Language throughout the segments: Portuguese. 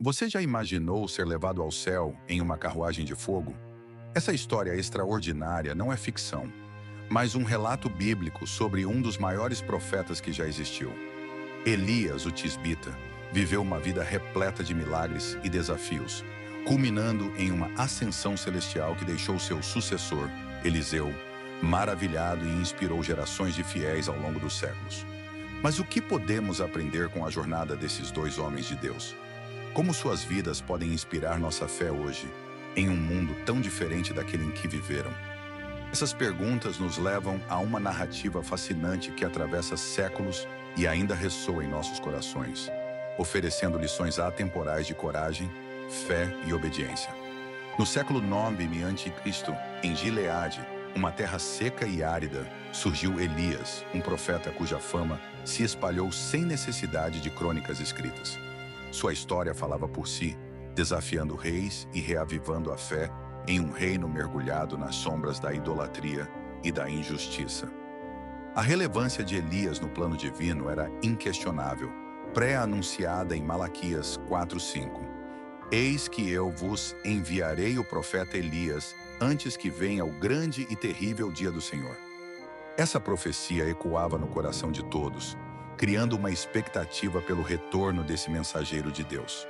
Você já imaginou ser levado ao céu em uma carruagem de fogo? Essa história extraordinária não é ficção, mas um relato bíblico sobre um dos maiores profetas que já existiu. Elias, o tisbita, viveu uma vida repleta de milagres e desafios, culminando em uma ascensão celestial que deixou seu sucessor, Eliseu, maravilhado e inspirou gerações de fiéis ao longo dos séculos. Mas o que podemos aprender com a jornada desses dois homens de Deus? Como suas vidas podem inspirar nossa fé hoje, em um mundo tão diferente daquele em que viveram? Essas perguntas nos levam a uma narrativa fascinante que atravessa séculos e ainda ressoa em nossos corações, oferecendo lições atemporais de coragem, fé e obediência. No século IX a.C., em Gileade, uma terra seca e árida, surgiu Elias, um profeta cuja fama se espalhou sem necessidade de crônicas escritas. Sua história falava por si, desafiando reis e reavivando a fé em um reino mergulhado nas sombras da idolatria e da injustiça. A relevância de Elias no plano divino era inquestionável, pré-anunciada em Malaquias 4:5. Eis que eu vos enviarei o profeta Elias antes que venha o grande e terrível dia do Senhor. Essa profecia ecoava no coração de todos, criando uma expectativa pelo retorno desse mensageiro de Deus.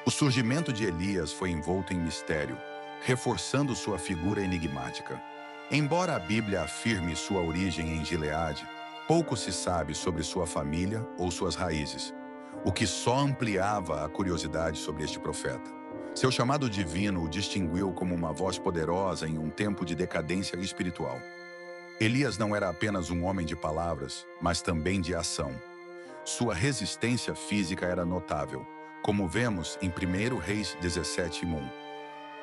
O surgimento de Elias foi envolto em mistério, reforçando sua figura enigmática. Embora a Bíblia afirme sua origem em Gileade, pouco se sabe sobre sua família ou suas raízes, o que só ampliava a curiosidade sobre este profeta. Seu chamado divino o distinguiu como uma voz poderosa em um tempo de decadência espiritual. Elias não era apenas um homem de palavras, mas também de ação. Sua resistência física era notável, como vemos em 1 Reis 17:1,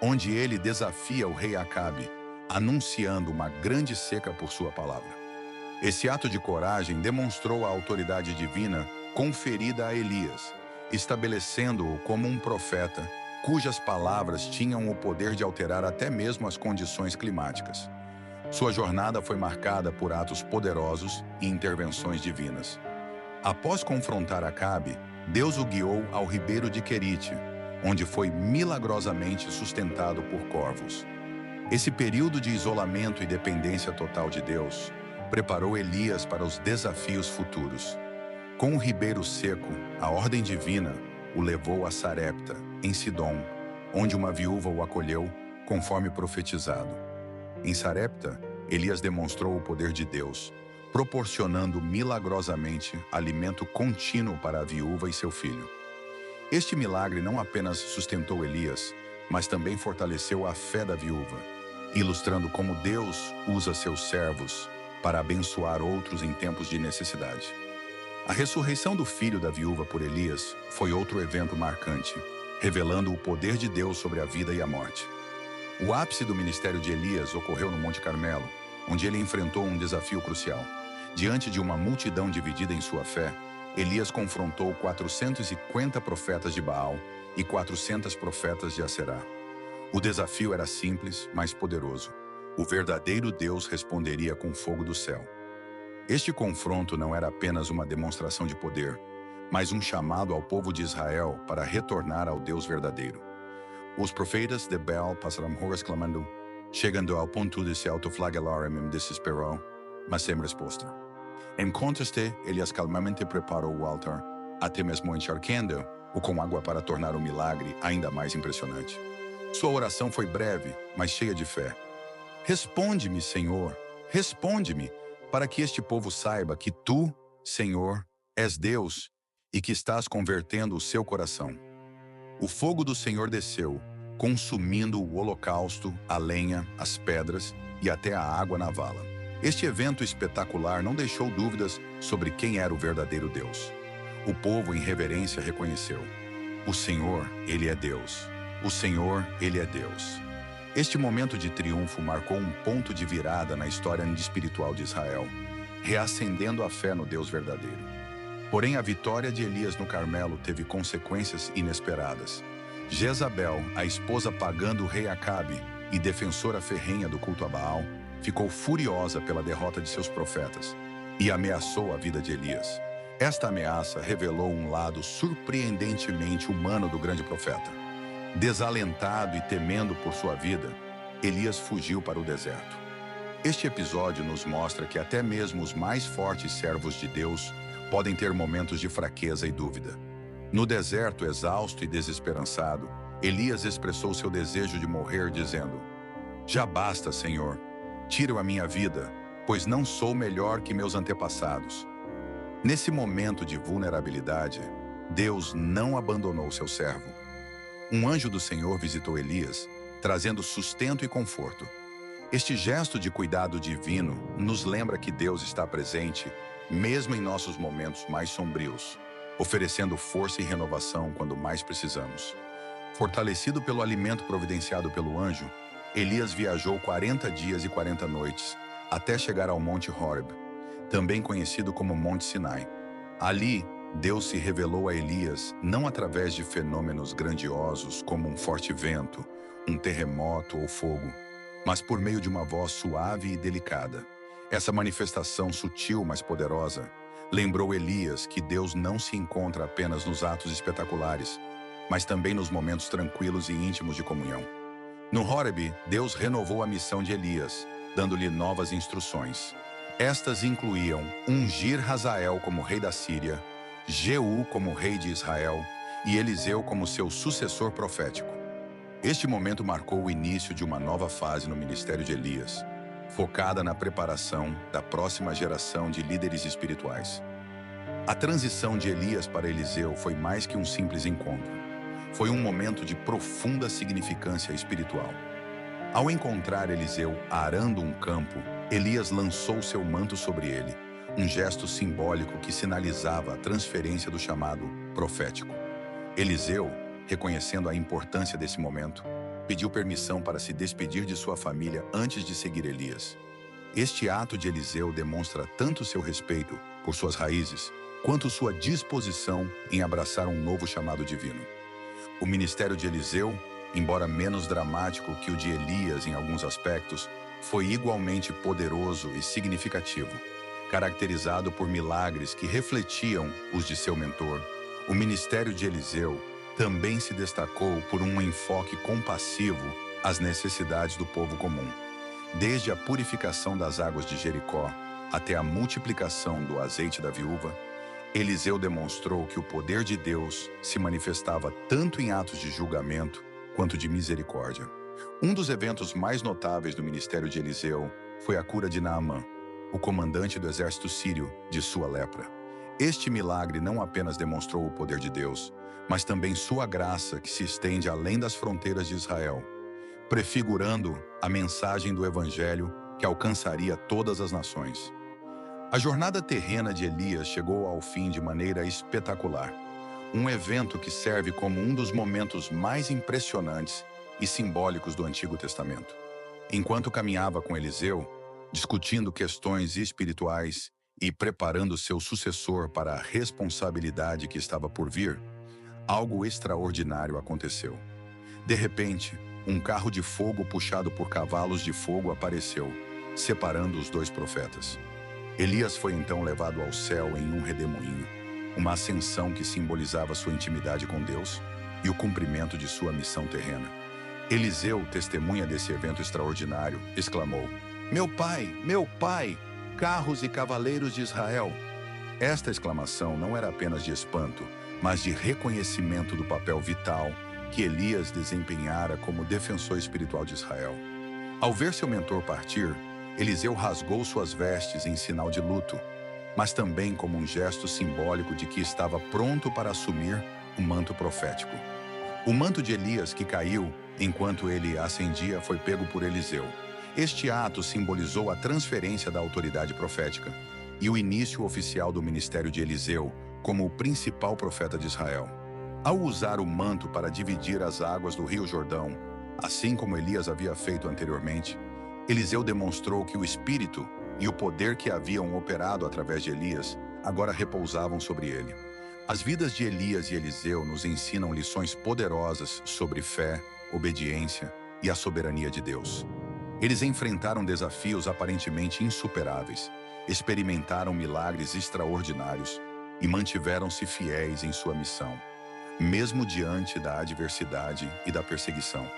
onde ele desafia o rei Acabe, anunciando uma grande seca por sua palavra. Esse ato de coragem demonstrou a autoridade divina conferida a Elias, estabelecendo-o como um profeta cujas palavras tinham o poder de alterar até mesmo as condições climáticas. Sua jornada foi marcada por atos poderosos e intervenções divinas. Após confrontar Acabe, Deus o guiou ao ribeiro de Querite, onde foi milagrosamente sustentado por corvos. Esse período de isolamento e dependência total de Deus preparou Elias para os desafios futuros. Com o ribeiro seco, a ordem divina o levou a Sarepta, em Sidom, onde uma viúva o acolheu, conforme profetizado. Em Sarepta, Elias demonstrou o poder de Deus, proporcionando milagrosamente alimento contínuo para a viúva e seu filho. Este milagre não apenas sustentou Elias, mas também fortaleceu a fé da viúva, ilustrando como Deus usa seus servos para abençoar outros em tempos de necessidade. A ressurreição do filho da viúva por Elias foi outro evento marcante, revelando o poder de Deus sobre a vida e a morte. O ápice do ministério de Elias ocorreu no Monte Carmelo, onde ele enfrentou um desafio crucial. Diante de uma multidão dividida em sua fé, Elias confrontou 450 profetas de Baal e 400 profetas de Aserá. O desafio era simples, mas poderoso. O verdadeiro Deus responderia com fogo do céu. Este confronto não era apenas uma demonstração de poder, mas um chamado ao povo de Israel para retornar ao Deus verdadeiro. Os profetas de Baal passaram horas clamando, chegando ao ponto de se autoflagelarem em desespero, mas sem resposta. Em contraste, Elias calmamente preparou o altar, até mesmo encharcando-o com água para tornar o milagre ainda mais impressionante. Sua oração foi breve, mas cheia de fé. Responde-me, Senhor, responde-me, para que este povo saiba que tu, Senhor, és Deus e que estás convertendo o seu coração. O fogo do Senhor desceu, consumindo o holocausto, a lenha, as pedras e até a água na vala. Este evento espetacular não deixou dúvidas sobre quem era o verdadeiro Deus. O povo, em reverência, reconheceu: o Senhor, Ele é Deus. O Senhor, Ele é Deus. Este momento de triunfo marcou um ponto de virada na história espiritual de Israel, reacendendo a fé no Deus verdadeiro. Porém, a vitória de Elias no Carmelo teve consequências inesperadas. Jezabel, a esposa pagã do rei Acabe e defensora ferrenha do culto a Baal, ficou furiosa pela derrota de seus profetas e ameaçou a vida de Elias. Esta ameaça revelou um lado surpreendentemente humano do grande profeta. Desalentado e temendo por sua vida, Elias fugiu para o deserto. Este episódio nos mostra que até mesmo os mais fortes servos de Deus podem ter momentos de fraqueza e dúvida. No deserto, exausto e desesperançado, Elias expressou seu desejo de morrer, dizendo: "Já basta, Senhor. Tira a minha vida, pois não sou melhor que meus antepassados." Nesse momento de vulnerabilidade, Deus não abandonou seu servo. Um anjo do Senhor visitou Elias, trazendo sustento e conforto. Este gesto de cuidado divino nos lembra que Deus está presente, mesmo em nossos momentos mais sombrios, oferecendo força e renovação quando mais precisamos. Fortalecido pelo alimento providenciado pelo anjo, Elias viajou 40 dias e 40 noites, até chegar ao Monte Horeb, também conhecido como Monte Sinai. Ali, Deus se revelou a Elias não através de fenômenos grandiosos como um forte vento, um terremoto ou fogo, mas por meio de uma voz suave e delicada. Essa manifestação sutil, mas poderosa, lembrou Elias que Deus não se encontra apenas nos atos espetaculares, mas também nos momentos tranquilos e íntimos de comunhão. No Horeb, Deus renovou a missão de Elias, dando-lhe novas instruções. Estas incluíam ungir Hazael como rei da Síria, Jeú como rei de Israel e Eliseu como seu sucessor profético. Este momento marcou o início de uma nova fase no ministério de Elias, focada na preparação da próxima geração de líderes espirituais. A transição de Elias para Eliseu foi mais que um simples encontro. Foi um momento de profunda significância espiritual. Ao encontrar Eliseu arando um campo, Elias lançou seu manto sobre ele, um gesto simbólico que sinalizava a transferência do chamado profético. Eliseu, reconhecendo a importância desse momento, pediu permissão para se despedir de sua família antes de seguir Elias. Este ato de Eliseu demonstra tanto seu respeito por suas raízes, quanto sua disposição em abraçar um novo chamado divino. O ministério de Eliseu, embora menos dramático que o de Elias em alguns aspectos, foi igualmente poderoso e significativo. Caracterizado por milagres que refletiam os de seu mentor, o ministério de Eliseu também se destacou por um enfoque compassivo às necessidades do povo comum. Desde a purificação das águas de Jericó até a multiplicação do azeite da viúva, Eliseu demonstrou que o poder de Deus se manifestava tanto em atos de julgamento quanto de misericórdia. Um dos eventos mais notáveis do ministério de Eliseu foi a cura de Naamã, o comandante do exército sírio, de sua lepra. Este milagre não apenas demonstrou o poder de Deus, mas também sua graça que se estende além das fronteiras de Israel, prefigurando a mensagem do Evangelho que alcançaria todas as nações. A jornada terrena de Elias chegou ao fim de maneira espetacular, um evento que serve como um dos momentos mais impressionantes e simbólicos do Antigo Testamento. Enquanto caminhava com Eliseu, discutindo questões espirituais e preparando seu sucessor para a responsabilidade que estava por vir, algo extraordinário aconteceu. De repente, um carro de fogo puxado por cavalos de fogo apareceu, separando os dois profetas. Elias foi então levado ao céu em um redemoinho, uma ascensão que simbolizava sua intimidade com Deus e o cumprimento de sua missão terrena. Eliseu, testemunha desse evento extraordinário, exclamou: meu pai, carros e cavaleiros de Israel!" Esta exclamação não era apenas de espanto, mas de reconhecimento do papel vital que Elias desempenhara como defensor espiritual de Israel. Ao ver seu mentor partir, Eliseu rasgou suas vestes em sinal de luto, mas também como um gesto simbólico de que estava pronto para assumir o manto profético. O manto de Elias que caiu enquanto ele ascendia foi pego por Eliseu. Este ato simbolizou a transferência da autoridade profética e o início oficial do ministério de Eliseu como o principal profeta de Israel. Ao usar o manto para dividir as águas do Rio Jordão, assim como Elias havia feito anteriormente, Eliseu demonstrou que o Espírito e o poder que haviam operado através de Elias agora repousavam sobre ele. As vidas de Elias e Eliseu nos ensinam lições poderosas sobre fé, obediência e a soberania de Deus. Eles enfrentaram desafios aparentemente insuperáveis, experimentaram milagres extraordinários e mantiveram-se fiéis em sua missão, mesmo diante da adversidade e da perseguição.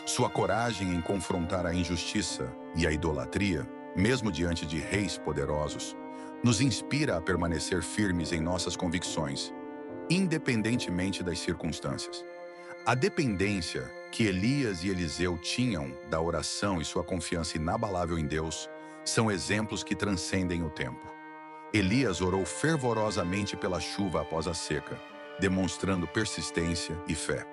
Sua coragem em confrontar a injustiça e a idolatria, mesmo diante de reis poderosos, nos inspira a permanecer firmes em nossas convicções, independentemente das circunstâncias. A dependência que Elias e Eliseu tinham da oração e sua confiança inabalável em Deus são exemplos que transcendem o tempo. Elias orou fervorosamente pela chuva após a seca, demonstrando persistência e fé.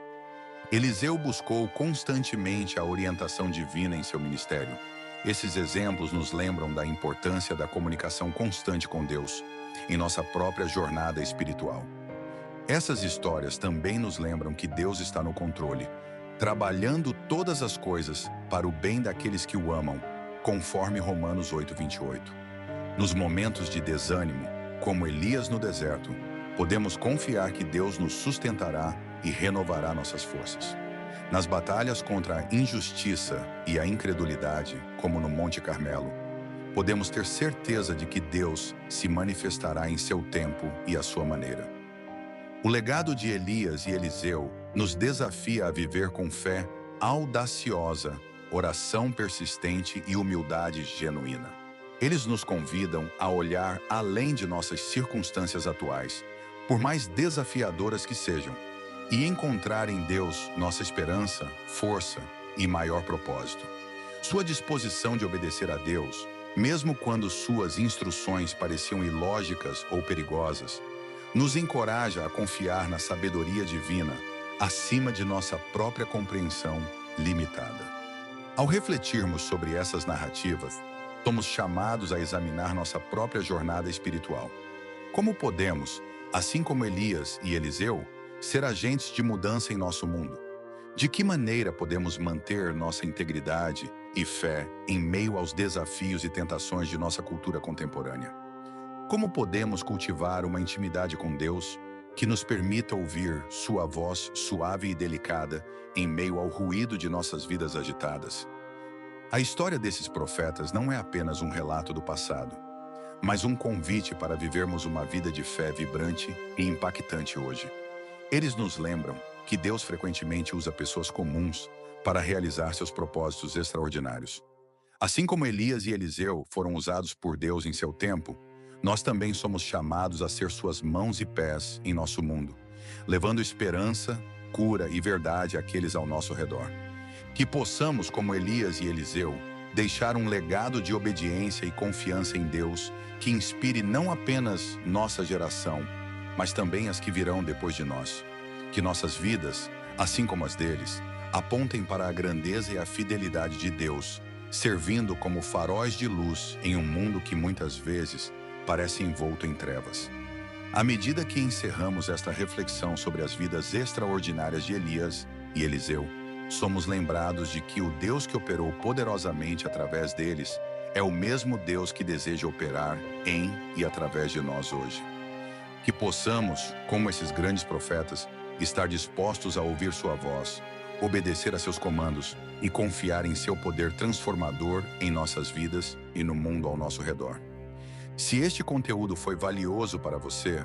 Eliseu buscou constantemente a orientação divina em seu ministério. Esses exemplos nos lembram da importância da comunicação constante com Deus em nossa própria jornada espiritual. Essas histórias também nos lembram que Deus está no controle, trabalhando todas as coisas para o bem daqueles que o amam, conforme Romanos 8:28. Nos momentos de desânimo, como Elias no deserto, podemos confiar que Deus nos sustentará e renovará nossas forças. Nas batalhas contra a injustiça e a incredulidade, como no Monte Carmelo, podemos ter certeza de que Deus se manifestará em seu tempo e à sua maneira. O legado de Elias e Eliseu nos desafia a viver com fé audaciosa, oração persistente e humildade genuína. Eles nos convidam a olhar além de nossas circunstâncias atuais, por mais desafiadoras que sejam, e encontrar em Deus nossa esperança, força e maior propósito. Sua disposição de obedecer a Deus, mesmo quando suas instruções pareciam ilógicas ou perigosas, nos encoraja a confiar na sabedoria divina acima de nossa própria compreensão limitada. Ao refletirmos sobre essas narrativas, somos chamados a examinar nossa própria jornada espiritual. Como podemos, assim como Elias e Eliseu, ser agentes de mudança em nosso mundo? De que maneira podemos manter nossa integridade e fé em meio aos desafios e tentações de nossa cultura contemporânea? Como podemos cultivar uma intimidade com Deus que nos permita ouvir sua voz suave e delicada em meio ao ruído de nossas vidas agitadas? A história desses profetas não é apenas um relato do passado, mas um convite para vivermos uma vida de fé vibrante e impactante hoje. Eles nos lembram que Deus frequentemente usa pessoas comuns para realizar seus propósitos extraordinários. Assim como Elias e Eliseu foram usados por Deus em seu tempo, nós também somos chamados a ser suas mãos e pés em nosso mundo, levando esperança, cura e verdade àqueles ao nosso redor. Que possamos, como Elias e Eliseu, deixar um legado de obediência e confiança em Deus que inspire não apenas nossa geração, mas também as que virão depois de nós. Que nossas vidas, assim como as deles, apontem para a grandeza e a fidelidade de Deus, servindo como faróis de luz em um mundo que muitas vezes parece envolto em trevas. À medida que encerramos esta reflexão sobre as vidas extraordinárias de Elias e Eliseu, somos lembrados de que o Deus que operou poderosamente através deles é o mesmo Deus que deseja operar em e através de nós hoje. Que possamos, como esses grandes profetas, estar dispostos a ouvir sua voz, obedecer a seus comandos e confiar em seu poder transformador em nossas vidas e no mundo ao nosso redor. Se este conteúdo foi valioso para você,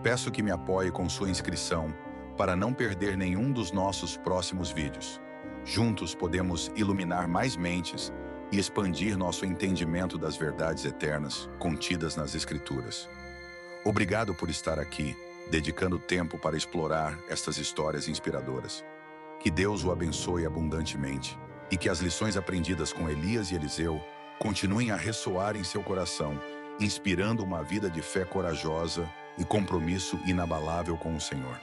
peço que me apoie com sua inscrição para não perder nenhum dos nossos próximos vídeos. Juntos podemos iluminar mais mentes e expandir nosso entendimento das verdades eternas contidas nas Escrituras. Obrigado por estar aqui, dedicando tempo para explorar estas histórias inspiradoras. Que Deus o abençoe abundantemente e que as lições aprendidas com Elias e Eliseu continuem a ressoar em seu coração, inspirando uma vida de fé corajosa e compromisso inabalável com o Senhor.